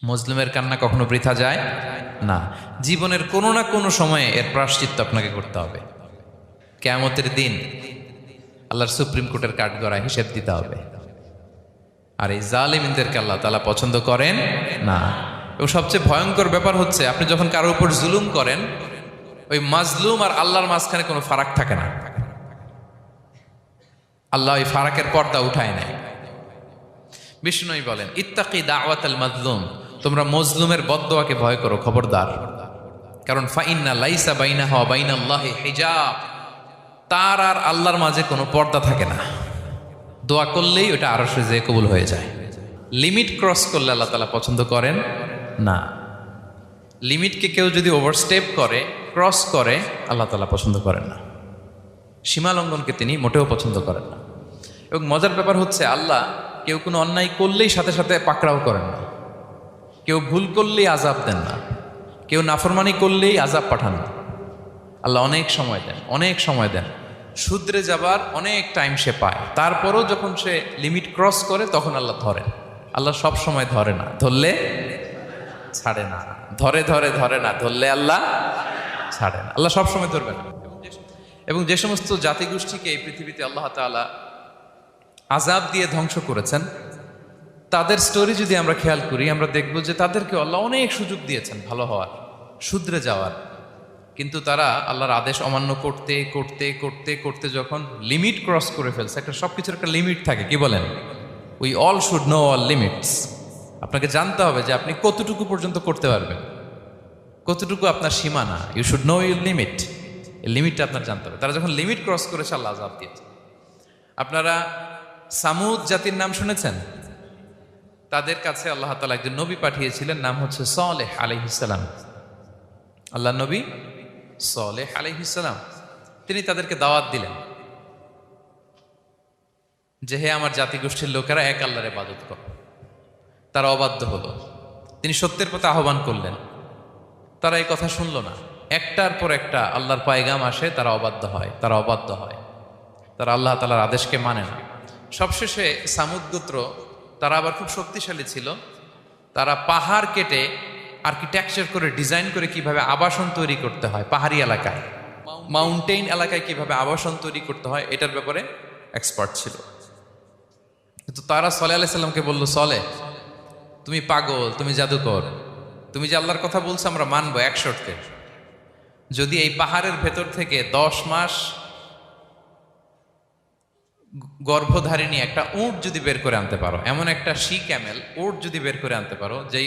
মজলুমের কান্না কখনো বৃথা যায় না। জীবনের কোনো না কোনো সময়ে এর প্রায়শ্চিত্ত আপনাকে করতে হবে। কিয়ামতের দিন আল্লাহর সুপ্রিম কোর্টের কাঠগড়ায় হিসেব দিতে হবে। আর এই জালিমিনদেরকে আল্লাহ তাআলা পছন্দ করেন না। এবং সবচেয়ে ভয়ঙ্কর ব্যাপার হচ্ছে, আপনি যখন কারোর উপর জুলুম করেন, ওই মাজলুম আর আল্লাহর মাঝখানে কোনো ফারাক থাকে না। আল্লাহ ওই ফারাকের পর্দা উঠায় নেয়। বিষ্ণুই বলেন, ইত্তাকি দাওয়াতাল মাজলুম, তোমরা মজলুমের বদদোয়াকে ভয় করো, খবরদার। কারণ ফাইন্না লাইসা বাইনাহা ওয়া বাইনাল্লাহি হিজাব, তার আর আল্লাহর মাঝে কোনো পর্দা থাকে না। দোয়া করলেই ওটা আরশে যেয়ে কবুল হয়ে যায়। লিমিট ক্রস করলে আল্লাহ তাআলা পছন্দ করেন না। লিমিটকে কেউ যদি ওভারস্টেপ করে, ক্রস করে, আল্লাহ তাআলা পছন্দ করেন না। সীমা লঙ্ঘনকে তিনি মোটেও পছন্দ করেন না। এবং মজার ব্যাপার হচ্ছে, আল্লাহ কেউ কোনো অন্যায় করলেই সাথে সাথে পাকড়াও করেন না। কেউ ভুল করলেই আযাব দেন না। কেউ নাফরমানি করলেই আযাব পাঠান না। আল্লাহ অনেক সময় দেন, অনেক সময় দেন। শুধরে যাবার অনেক টাইম সে পায়, তারপরও যখন সে লিমিট ক্রস করে তখন আল্লাহ ধরেন। আল্লাহ সব সময় ধরে না, ধরলে ছাড়ে না। ধরে ধরে ধরে না, ধরলে আল্লাহ ছাড়ে না। আল্লাহ সব সময় ধরবে না। এবং যে সমস্ত জাতিগোষ্ঠীকে এই পৃথিবীতে আল্লাহ তাআলা আযাব দিয়ে ধ্বংস করেছেন, তাদের স্টোরি যদি আমরা খেয়াল করি, আমরা দেখব যে তাদেরকে আল্লাহ অনেক সুযোগ দিয়েছেন ভালো হওয়ার, শুধরে যাওয়ার। কিন্তু তারা আল্লাহর আদেশ অমান্য করতে করতে করতে করতে যখন লিমিট ক্রস করে ফেলছে, একটা সব কিছুর একটা লিমিট থাকে, কি বলেন? We all should know all limits. আপনাকে জানতে হবে যে আপনি কতটুকু পর্যন্ত করতে পারবেন, কতটুকু আপনার সীমানা। You should know your limit. এই লিমিটটা আপনার জানতে হবে। তারা যখন লিমিট ক্রস করেছে, আল্লাহ আযাব দিয়েছে। আপনারা সামুদ জাতির নাম শুনেছেন? তাদের কাছে আল্লাহ তাআলা একজন নবী পাঠিয়েছিলেন, নাম হচ্ছে সালেহ আলাইহিস সালাম। আল্লাহ নবী সালেহ আলাইহিস সালাম, তিনি তাদেরকে দাওয়াত দিলেন যে, হে আমার জাতিগোষ্ঠীর লোকেরা, এক আল্লাহর ইবাদত করো। তারা অবাধ্য হলো। তিনি সত্যের পথে আহ্বান করলেন, তারা এই কথা শুনলো না। একটার পর একটা আল্লাহর পায়গাম আসে, তারা অবাধ্য হয়, তারা অবাধ্য হয়, তারা আল্লাহ তাআলার আদেশকে মানে না। সবশেষে সামুদ গোত্র, তারা আবার খুব শক্তিশালী ছিল। তারা পাহাড় কেটে আর্কিটেকচার করে, ডিজাইন করে কিভাবে আবাসন তৈরি করতে হয় পাহাড়ি এলাকায়, মাউন্টেইন এলাকায় কিভাবে আবাসন তৈরি করতে হয়, এটার ব্যাপারে এক্সপার্ট ছিল। কিন্তু তারা সালেহ আলাইহিস সালামকে বলল, সালেহ, তুমি পাগল, তুমি জাদুকর, তুমি যে আল্লাহর কথা বলছো আমরা মানবো এক শর্তে, যদি এই পাহাড়ের ভেতর থেকে 10 মাস গর্ভধারিণী একটা উট যদি বের করে আনতে পারো, এমন একটা শি ক্যামেল উট যদি বের করে আনতে পারো, যেই